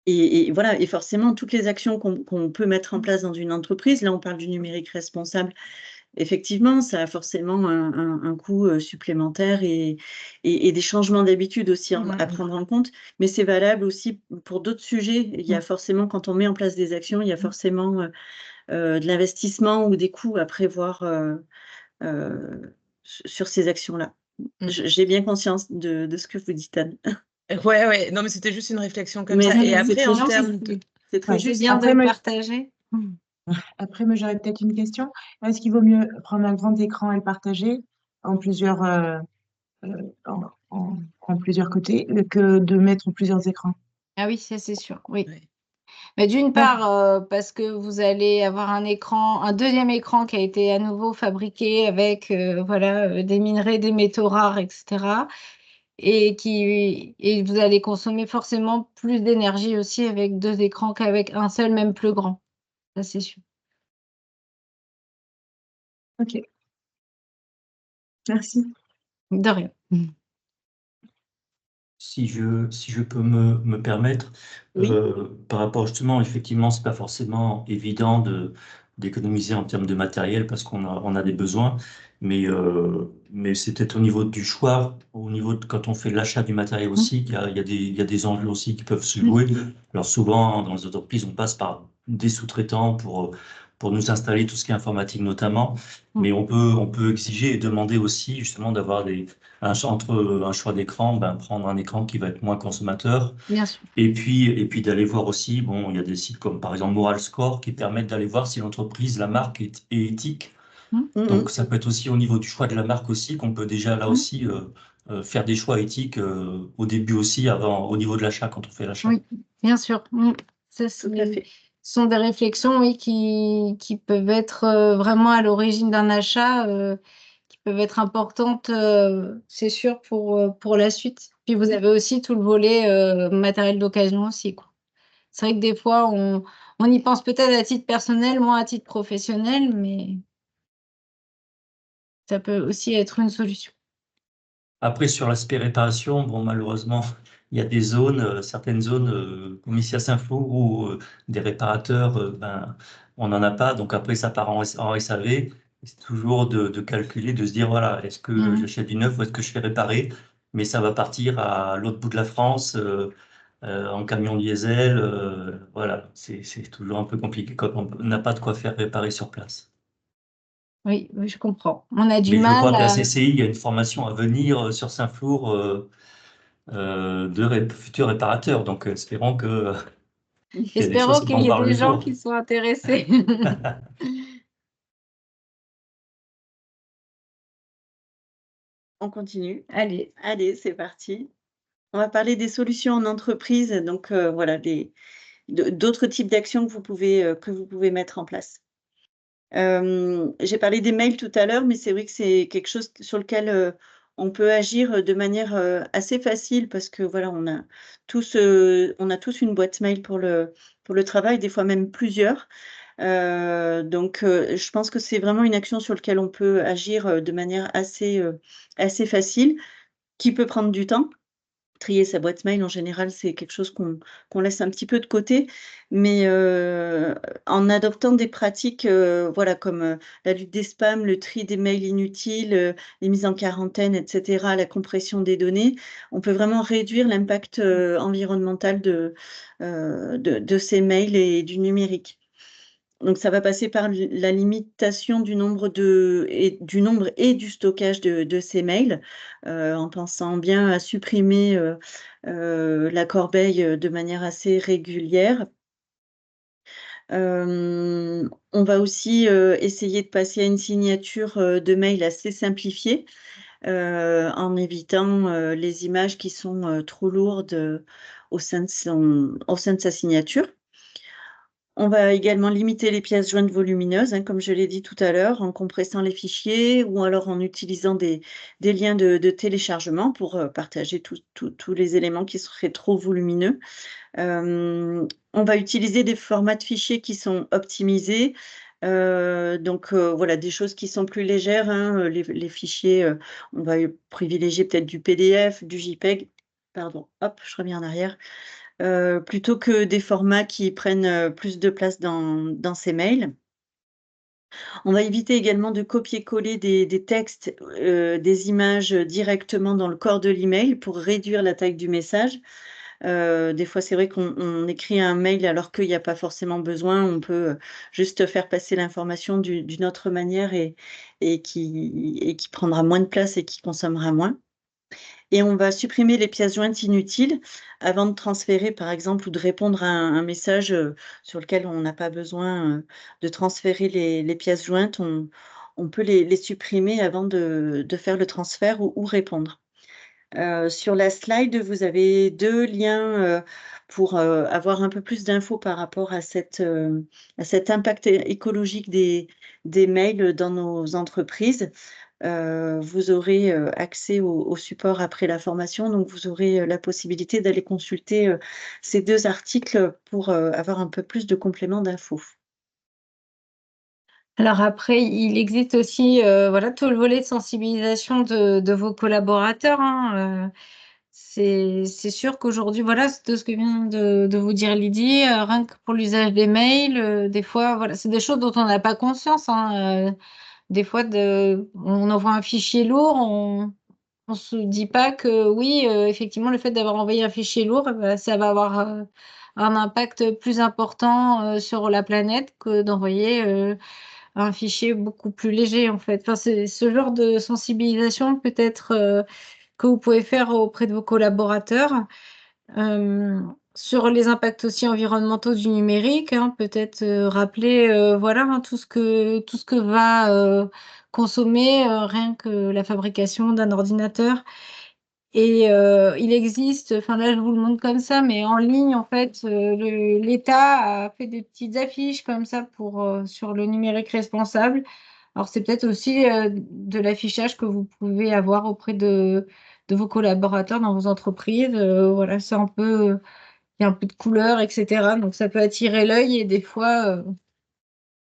et voilà, et forcément, toutes les actions qu'on peut mettre en place dans une entreprise, là on parle du numérique responsable. Effectivement, ça a forcément un coût supplémentaire et des changements d'habitude aussi à prendre en compte. Mais c'est valable aussi pour d'autres sujets. Il y a forcément, quand on met en place des actions, il y a forcément de l'investissement ou des coûts à prévoir sur ces actions-là. J'ai bien conscience de ce que vous dites, Anne. Ouais, ouais. Non, mais c'était juste une réflexion comme Mais ça. Et c'est après, très en juste. termes de... C'est très C'est juste. bien de Après, le moi, partager. Après, moi, j'aurais peut-être une question. Est-ce qu'il vaut mieux prendre un grand écran et le partager en plusieurs, en plusieurs côtés que de mettre plusieurs écrans? Ah oui, ça c'est sûr, oui. Ouais. Mais d'une part, parce que vous allez avoir un deuxième écran qui a été à nouveau fabriqué avec voilà, des minerais, des métaux rares, etc. Et vous allez consommer forcément plus d'énergie aussi avec deux écrans qu'avec un seul, même plus grand. Ça, c'est sûr. Ok. Merci. De rien. Si je peux me permettre, Oui. par rapport justement, effectivement, c'est pas forcément évident d'économiser en termes de matériel parce on a des besoins, mais c'est peut-être au niveau du choix, au niveau de quand on fait l'achat du matériel aussi, il y a des enjeux aussi qui peuvent se jouer. Alors souvent, dans les entreprises, on passe par des sous-traitants pour nous installer tout ce qui est informatique notamment, mais on peut exiger et demander aussi justement d'avoir entre un choix d'écran, ben, prendre un écran qui va être moins consommateur. Bien sûr. Et puis d'aller voir aussi, bon, il y a des sites comme par exemple Moral Score qui permettent d'aller voir si l'entreprise, la marque est éthique. Donc ça peut être aussi au niveau du choix de la marque aussi qu'on peut déjà là aussi faire des choix éthiques au début aussi, avant, au niveau de l'achat, quand on fait l'achat. Oui, bien sûr. Ça, Tout à fait. ce sont des réflexions, oui, qui peuvent être vraiment à l'origine d'un achat, qui peuvent être importantes, c'est sûr, pour la suite. Puis vous avez aussi tout le volet matériel d'occasion aussi, quoi. C'est vrai que des fois, on y pense peut-être à titre personnel, moins à titre professionnel, mais ça peut aussi être une solution. Après, sur l'aspect réparation, bon, malheureusement, il y a des zones, certaines zones, comme ici à Saint-Flour, où des réparateurs, ben, on n'en a pas. Donc après, ça part en SAV. C'est toujours de calculer, de se dire, voilà, est-ce que j'achète du neuf ou est-ce que je fais réparer? Mais ça va partir à l'autre bout de la France, en camion diesel. Voilà, c'est toujours un peu compliqué quand on n'a pas de quoi faire réparer sur place. Oui, oui, je comprends. On a du Mais je mal crois qu'à à... CCI, il y a une formation à venir sur Saint-Flour de futurs réparateurs. Donc, espérons qu'il y a des choses Espérons qui qu'il vont y ait voir le des gens jour. qui sont intéressés. On continue. Allez. Allez, c'est parti. On va parler des solutions en entreprise, donc voilà, d'autres types d'actions que vous pouvez mettre en place. J'ai parlé des mails tout à l'heure, mais c'est vrai que c'est quelque chose sur lequel on peut agir de manière assez facile parce que voilà, on a tous une boîte mail pour le travail, des fois même plusieurs. Donc je pense que c'est vraiment une action sur laquelle on peut agir de manière assez facile, qui peut prendre du temps. Trier sa boîte mail, en général, c'est quelque chose qu'on laisse un petit peu de côté, mais en adoptant des pratiques, voilà, comme la lutte des spams, le tri des mails inutiles, les mises en quarantaine et cetera, la compression des données, on peut vraiment réduire l'impact environnemental de ces mails et du numérique. Donc ça va passer par la limitation du nombre et du stockage de ces mails, en pensant bien à supprimer, la corbeille, de manière assez régulière. On va aussi, essayer de passer à une signature, de mail assez simplifiée, en évitant, les images qui sont, trop lourdes, au sein de sa signature. On va également limiter les pièces jointes volumineuses, hein, comme je l'ai dit tout à l'heure, en compressant les fichiers ou alors en utilisant des liens de téléchargement pour, partager tous les éléments qui seraient trop volumineux. On va utiliser des formats de fichiers qui sont optimisés, donc voilà, des choses qui sont plus légères, hein, les fichiers, on va privilégier peut-être du PDF, du JPEG, pardon, hop, je reviens en arrière. Plutôt que des formats qui prennent, plus de place dans ces mails. On va éviter également de copier-coller des textes, des images, directement dans le corps de l'email pour réduire la taille du message. Des fois, c'est vrai qu'on écrit un mail alors qu'il y a pas forcément besoin. On peut, juste faire passer l'information d'une autre manière et qui prendra moins de place et qui consommera moins. Et on va supprimer les pièces jointes inutiles avant de transférer, par exemple, ou de répondre à un message, sur lequel on n'a pas besoin, de transférer les pièces jointes. On peut les supprimer avant de faire le transfert ou répondre. Sur la slide, vous avez 2 liens, pour, avoir un peu plus d'infos par rapport à cet impact écologique des mails dans nos entreprises. Vous aurez, accès au support après la formation, donc vous aurez, la possibilité d'aller consulter, ces 2 articles pour, avoir un peu plus de compléments d'infos. Alors après, il existe aussi, voilà, tout le volet de sensibilisation de vos collaborateurs, hein, c'est sûr qu'aujourd'hui, voilà, de ce que vient de vous dire Lydie, rien que pour l'usage des mails, des fois, voilà, c'est des choses dont on n'a pas conscience, hein, des fois on envoie un fichier lourd, on se dit pas que oui, effectivement, le fait d'avoir envoyé un fichier lourd, ça va avoir, un impact plus important, sur la planète que d'envoyer, un fichier beaucoup plus léger, en fait. Enfin, c'est ce genre de sensibilisation peut-être, que vous pouvez faire auprès de vos collaborateurs. Sur les impacts aussi environnementaux du numérique, hein, peut-être, rappeler, voilà, hein, tout ce que va, consommer, rien que la fabrication d'un ordinateur. Et il existe, enfin là je vous le montre comme ça, mais en ligne en fait, l'État a fait des petites affiches comme ça pour, sur le numérique responsable. Alors c'est peut-être aussi, de l'affichage que vous pouvez avoir auprès de vos collaborateurs dans vos entreprises, voilà, c'est un peu, il y a un peu de couleur et cetera, donc ça peut attirer l'œil et des fois,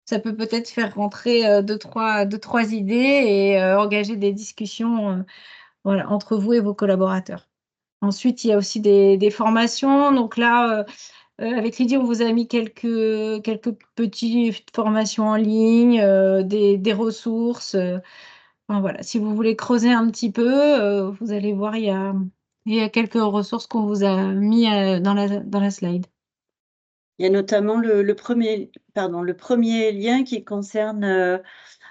ça peut peut-être faire rentrer, 2-3 idées et engager des discussions, voilà, entre vous et vos collaborateurs. Ensuite, il y a aussi des formations. Donc là, avec Lydie, on vous a mis quelques petites formations en ligne, des ressources. Enfin, voilà, si vous voulez creuser un petit peu, vous allez voir, il y a quelques ressources qu'on vous a mis dans la slide. Il y a notamment le premier lien qui concerne,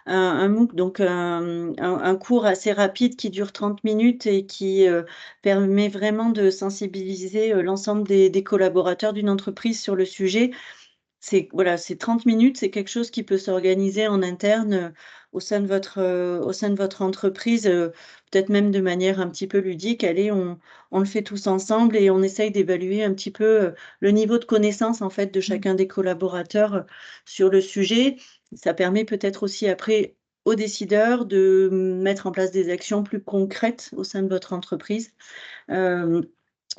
un MOOC, donc un cours assez rapide qui dure 30 minutes et qui permet vraiment de sensibiliser l'ensemble des collaborateurs d'une entreprise sur le sujet. C'est 30 minutes, c'est quelque chose qui peut s'organiser en interne, au sein de votre entreprise, peut-être même de manière un petit peu ludique. Allez, on le fait tous ensemble et on essaye d'évaluer un petit peu, le niveau de connaissance, en fait, de chacun des collaborateurs, sur le sujet. Ça permet peut-être aussi après aux décideurs de mettre en place des actions plus concrètes au sein de votre entreprise.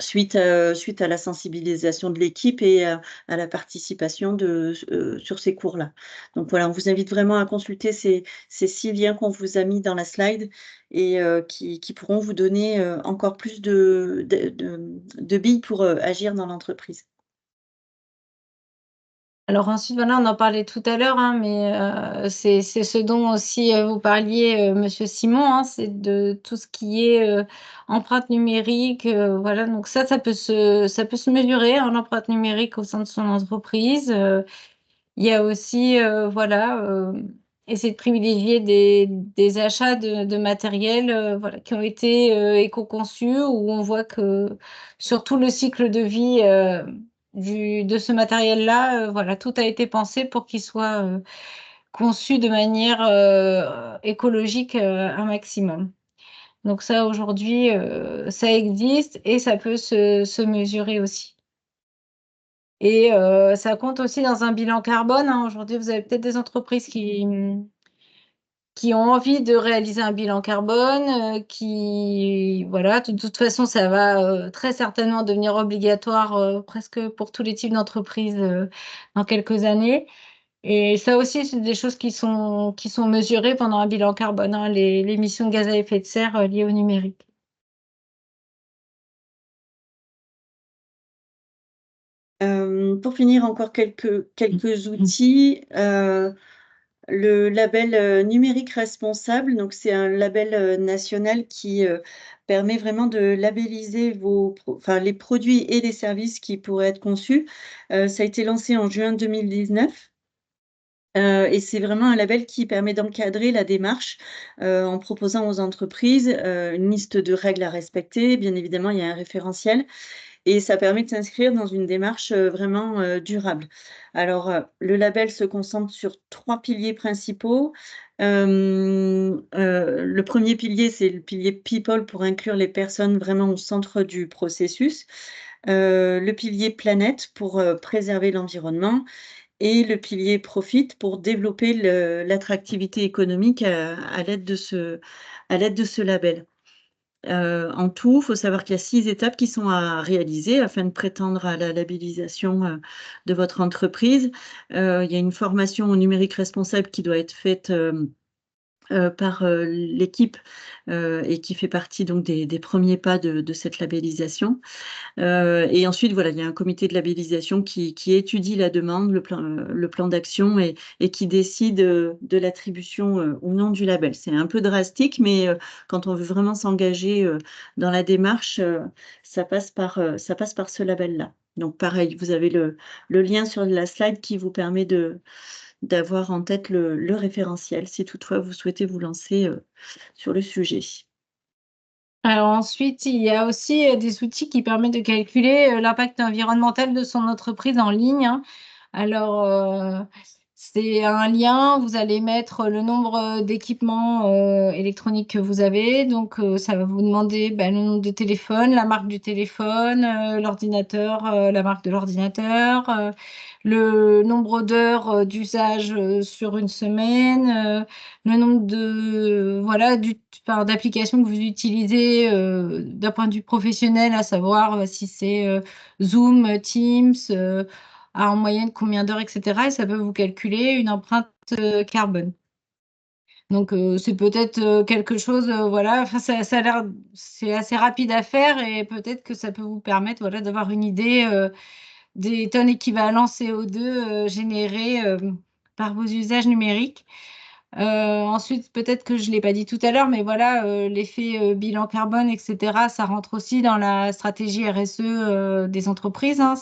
Suite à la sensibilisation de l'équipe et à la participation sur ces cours-là. Donc voilà, on vous invite vraiment à consulter ces 6 liens qu'on vous a mis dans la slide et qui pourront vous donner encore plus de billes pour agir dans l'entreprise. Alors ensuite, voilà, on en parlait tout à l'heure, hein, mais c'est ce dont aussi vous parliez, Monsieur Simon, hein, c'est de tout ce qui est empreinte numérique. Voilà, donc ça peut se mesurer, hein, l'empreinte numérique au sein de son entreprise. Il y a aussi, voilà, essayer de privilégier des achats de matériel voilà, qui ont été éco-conçus, où on voit que sur tout le cycle de vie de ce matériel-là, voilà, tout a été pensé pour qu'il soit conçu de manière écologique un maximum. Donc ça, aujourd'hui, ça existe et ça peut se mesurer aussi. Et ça compte aussi dans un bilan carbone, hein. Aujourd'hui, vous avez peut-être des entreprises qui ont envie de réaliser un bilan carbone, voilà, de toute façon, ça va très certainement devenir obligatoire presque pour tous les types d'entreprises dans quelques années. Et ça aussi, c'est des choses qui sont mesurées pendant un bilan carbone, hein, les émissions de gaz à effet de serre liées au numérique. Pour finir, encore quelques outils. Le label numérique responsable, donc c'est un label national qui permet vraiment de labelliser les produits et les services qui pourraient être conçus. Ça a été lancé en juin 2019. Et c'est vraiment un label qui permet d'encadrer la démarche en proposant aux entreprises une liste de règles à respecter. Bien évidemment, il y a un référentiel. Et ça permet de s'inscrire dans une démarche vraiment durable. Alors, le label se concentre sur 3 piliers principaux. Le premier pilier, c'est le pilier people pour inclure les personnes vraiment au centre du processus. Le pilier planète pour préserver l'environnement et le pilier profit pour développer l'attractivité économique à l'aide de ce label. En tout, il faut savoir qu'il y a 6 étapes qui sont à réaliser afin de prétendre à la labellisation de votre entreprise. Il y a une formation au numérique responsable qui doit être faite par l'équipe et qui fait partie donc des premiers pas de cette labellisation. Et ensuite, voilà, il y a un comité de labellisation qui étudie la demande, le plan d'action et qui décide de l'attribution ou non du label. C'est un peu drastique, mais quand on veut vraiment s'engager dans la démarche, ça passe par ce label-là. Donc pareil, vous avez le lien sur la slide qui vous permet d'avoir en tête le référentiel si toutefois vous souhaitez vous lancer sur le sujet. Alors ensuite, il y a aussi des outils qui permettent de calculer l'impact environnemental de son entreprise en ligne, hein. Alors, c'est un lien, vous allez mettre le nombre d'équipements électroniques que vous avez. Donc, ça va vous demander le nombre de téléphone, la marque du téléphone, l'ordinateur, la marque de l'ordinateur, le nombre d'heures d'usage sur une semaine, le nombre d'applications que vous utilisez d'un point de vue professionnel, à savoir si c'est Zoom, Teams, en moyenne combien d'heures, etc. Et ça peut vous calculer une empreinte carbone. Donc, c'est peut-être quelque chose, voilà, enfin, ça a l'air, c'est assez rapide à faire et peut-être que ça peut vous permettre, voilà, d'avoir une idée des tonnes équivalent CO2 générées par vos usages numériques. Ensuite, peut-être que je ne l'ai pas dit tout à l'heure, mais voilà, l'effet bilan carbone, etc., ça rentre aussi dans la stratégie RSE des entreprises, hein.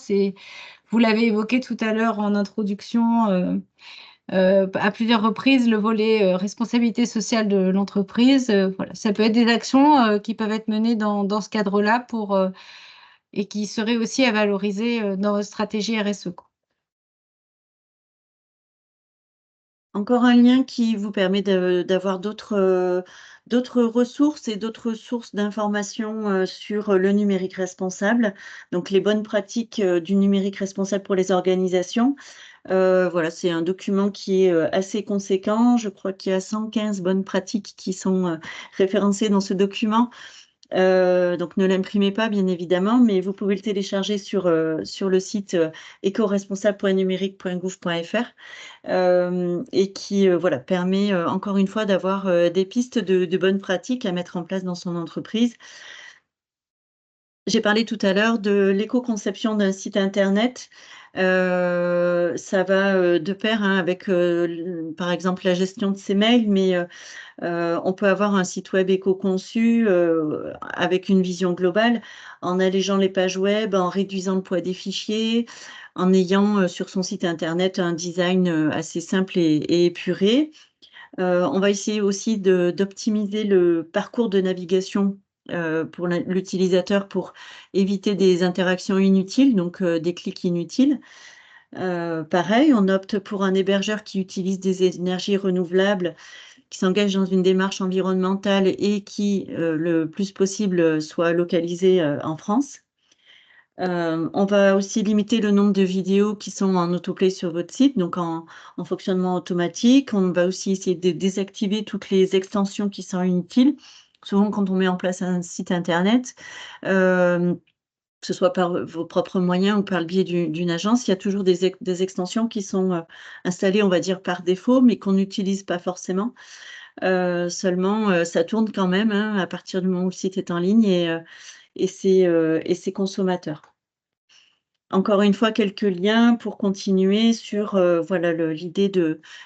Vous l'avez évoqué tout à l'heure en introduction, à plusieurs reprises le volet responsabilité sociale de l'entreprise. Voilà, ça peut être des actions qui peuvent être menées dans ce cadre-là et qui seraient aussi à valoriser dans votre stratégie RSE, quoi. Encore un lien qui vous permet d'avoir d'autres ressources et d'autres sources d'informations sur le numérique responsable. Donc, les bonnes pratiques du numérique responsable pour les organisations. Voilà, c'est un document qui est assez conséquent. Je crois qu'il y a 115 bonnes pratiques qui sont référencées dans ce document. Donc, ne l'imprimez pas, bien évidemment, mais vous pouvez le télécharger sur le site écoresponsable.numérique.gouv.fr et qui voilà, permet encore une fois d'avoir des pistes de bonnes pratiques à mettre en place dans son entreprise. J'ai parlé tout à l'heure de l'éco-conception d'un site internet. Ça va de pair avec, par exemple, la gestion de ses mails, mais on peut avoir un site web éco-conçu avec une vision globale, en allégeant les pages web, en réduisant le poids des fichiers, en ayant sur son site internet un design assez simple et épuré. On va essayer aussi d'optimiser le parcours de navigation pour l'utilisateur pour éviter des interactions inutiles, donc des clics inutiles. Pareil, on opte pour un hébergeur qui utilise des énergies renouvelables, qui s'engage dans une démarche environnementale et qui, le plus possible, soit localisé en France. On va aussi limiter le nombre de vidéos qui sont en autoplay sur votre site, donc en fonctionnement automatique. On va aussi essayer de désactiver toutes les extensions qui sont inutiles. Souvent, quand on met en place un site internet, que ce soit par vos propres moyens ou par le biais d'une agence, il y a toujours des extensions qui sont installées, on va dire, par défaut, mais qu'on n'utilise pas forcément. Seulement, ça tourne quand même hein, à partir du moment où le site est en ligne et c'est consommateur. Encore une fois, quelques liens pour continuer sur voilà, l'idée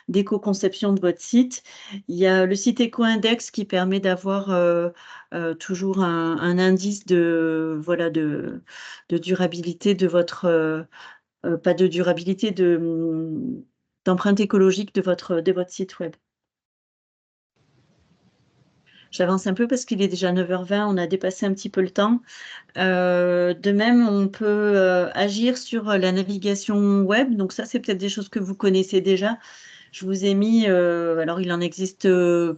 d'éco-conception de votre site. Il y a le site Eco-Index qui permet d'avoir toujours un indice voilà, de durabilité de votre, pas de durabilité, d'empreinte écologique de votre site web. J'avance un peu parce qu'il est déjà 9h20, on a dépassé un petit peu le temps. De même, on peut agir sur la navigation web. Donc ça, c'est peut-être des choses que vous connaissez déjà. Je vous ai mis, alors il en existe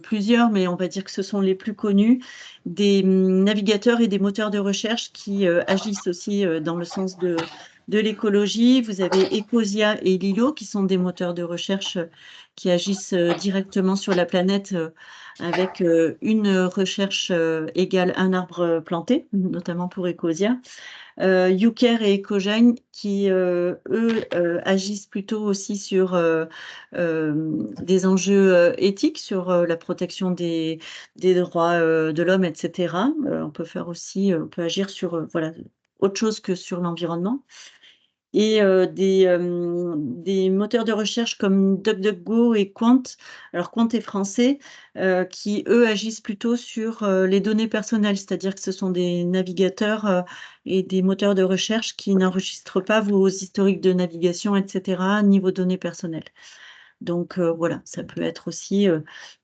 plusieurs, mais on va dire que ce sont les plus connus, des navigateurs et des moteurs de recherche qui agissent aussi dans le sens de l'écologie. Vous avez Ecosia et Lilo qui sont des moteurs de recherche qui agissent directement sur la planète avec une recherche égale un arbre planté, notamment pour Ecosia. YouCare et Ecogène qui, eux, agissent plutôt aussi sur des enjeux éthiques, sur la protection des droits de l'homme, etc. On peut faire aussi, on peut agir sur voilà, autre chose que sur l'environnement. Et des moteurs de recherche comme DuckDuckGo et Quant. Alors, Quant est français, qui, eux, agissent plutôt sur les données personnelles, c'est-à-dire que ce sont des navigateurs et des moteurs de recherche qui n'enregistrent pas vos historiques de navigation, etc., ni vos données personnelles. Donc, voilà, ça peut être aussi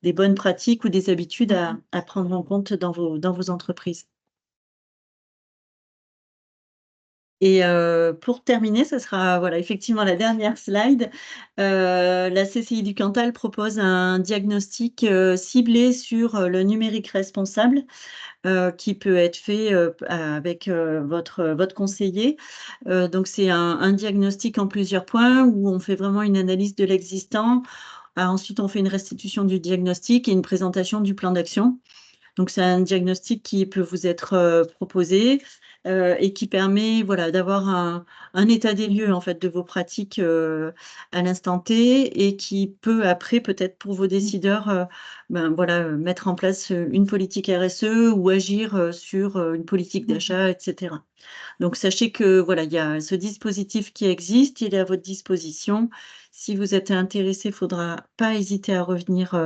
des bonnes pratiques ou des habitudes à prendre en compte dans vos entreprises. Et pour terminer, ce sera voilà, effectivement la dernière slide. La CCI du Cantal propose un diagnostic ciblé sur le numérique responsable qui peut être fait avec votre conseiller. Donc, c'est un diagnostic en plusieurs points où on fait vraiment une analyse de l'existant. Ensuite, on fait une restitution du diagnostic et une présentation du plan d'action. Donc, c'est un diagnostic qui peut vous être proposé et qui permet voilà, d'avoir un état des lieux en fait, de vos pratiques à l'instant T et qui peut après, peut-être pour vos décideurs, ben, voilà, mettre en place une politique RSE ou agir sur une politique d'achat, etc. Donc, sachez que voilà, il y a ce dispositif qui existe, il est à votre disposition. Si vous êtes intéressé, il ne faudra pas hésiter à revenir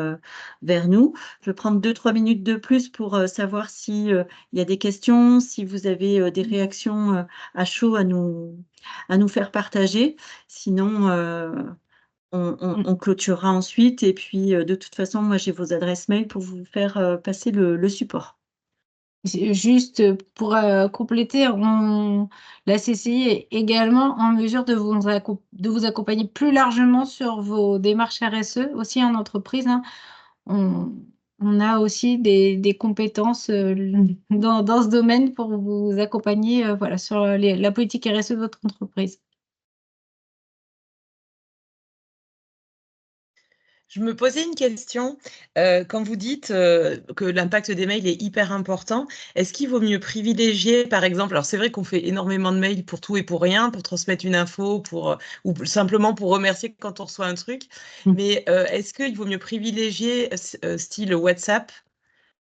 vers nous. Je vais prendre 2-3 minutes de plus pour savoir s'il y a des questions, si vous avez des réactions à chaud à nous faire partager. Sinon, on clôturera ensuite. Et puis, de toute façon, moi, j'ai vos adresses mail pour vous faire passer le support. Juste pour compléter, la CCI est également en mesure de vous accompagner plus largement sur vos démarches RSE, aussi en entreprise, hein. On a aussi des compétences dans ce domaine pour vous accompagner voilà, sur la politique RSE de votre entreprise. Je me posais une question. Quand vous dites que l'impact des mails est hyper important, est-ce qu'il vaut mieux privilégier, par exemple, alors c'est vrai qu'on fait énormément de mails pour tout et pour rien, pour transmettre une info, ou simplement pour remercier quand on reçoit un truc, mais est-ce qu'il vaut mieux privilégier style WhatsApp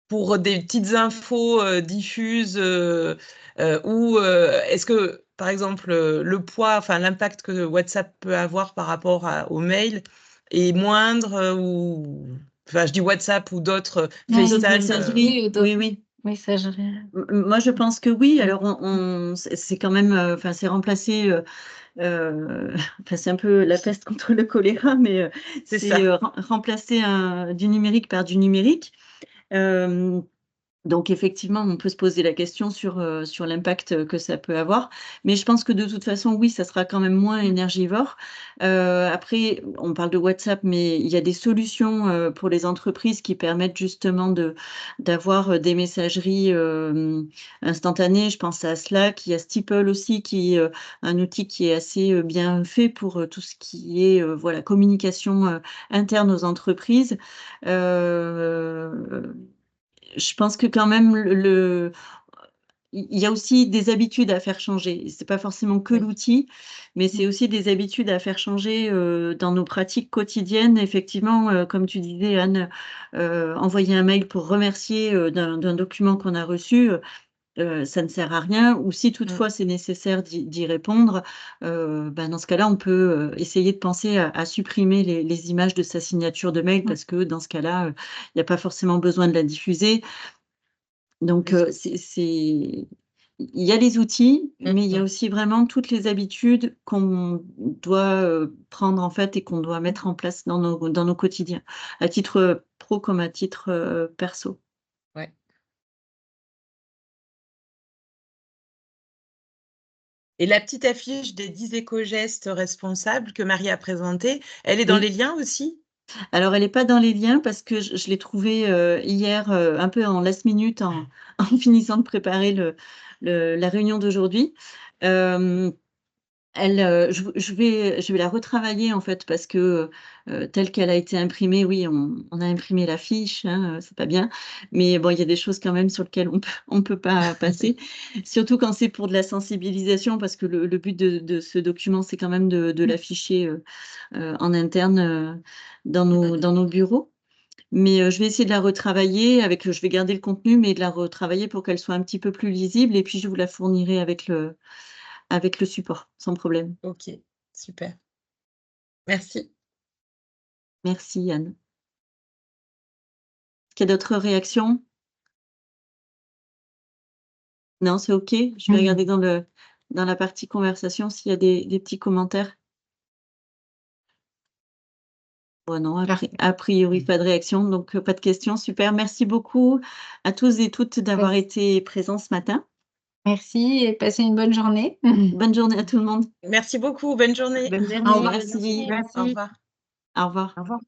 pour des petites infos diffuses ou est-ce que, par exemple, le poids, enfin l'impact que WhatsApp peut avoir par rapport aux mails est moindre ou, enfin, je dis WhatsApp ou d'autres FaceTime. Oui. Messagerie. Moi, je pense que oui. Alors, c'est quand même, enfin, c'est remplacé. Enfin, c'est un peu la peste contre le choléra, mais c'est remplacer du numérique par du numérique. Donc effectivement, on peut se poser la question sur l'impact que ça peut avoir. Mais je pense que de toute façon, oui, ça sera quand même moins énergivore. Après, on parle de WhatsApp, mais il y a des solutions pour les entreprises qui permettent justement d'avoir des messageries instantanées. Je pense à Slack, il y a Steeple aussi, qui est un outil qui est assez bien fait pour tout ce qui est voilà, communication interne aux entreprises. Je pense que quand même il y a aussi des habitudes à faire changer. C'est pas forcément que l'outil, mais c'est aussi des habitudes à faire changer dans nos pratiques quotidiennes. Effectivement, comme tu disais, Anne, envoyer un mail pour remercier d'un document qu'on a reçu, ça ne sert à rien. Ou si toutefois c'est nécessaire d'y répondre, dans ce cas-là, on peut essayer de penser à supprimer les images de sa signature de mail, parce que dans ce cas-là, il n'y a pas forcément besoin de la diffuser. Donc, il y a les outils, mais il y a aussi vraiment toutes les habitudes qu'on doit prendre en fait et qu'on doit mettre en place dans nos quotidiens, à titre pro comme à titre perso. Ouais. Et la petite affiche des 10 éco-gestes responsables que Marie a présentée, elle est dans les liens aussi? Alors, elle n'est pas dans les liens parce que je l'ai trouvée hier un peu en last minute en finissant de préparer la réunion d'aujourd'hui. Je vais la retravailler en fait parce que telle qu'elle a été imprimée, oui, on a imprimé la fiche, hein, c'est pas bien, mais bon, il y a des choses quand même sur lesquelles on peut pas passer, surtout quand c'est pour de la sensibilisation, parce que le but de ce document, c'est quand même de l'afficher en interne dans nos bureaux. Mais je vais essayer de la retravailler je vais garder le contenu, mais de la retravailler pour qu'elle soit un petit peu plus lisible, et puis je vous la fournirai avec le support, sans problème. Ok, super. Merci. Merci, Anne. Est-ce qu'il y a d'autres réactions? Non, c'est OK? Je vais regarder dans la partie conversation s'il y a des petits commentaires. Bon, non, a priori, pas de réaction, donc pas de questions. Super, merci beaucoup à tous et toutes d'avoir été présents ce matin. Merci et passez une bonne journée. Bonne journée à tout le monde. Merci beaucoup. Bonne journée. Bonne Au journée. revoir. Merci. Merci. Au revoir. Au revoir. Au revoir.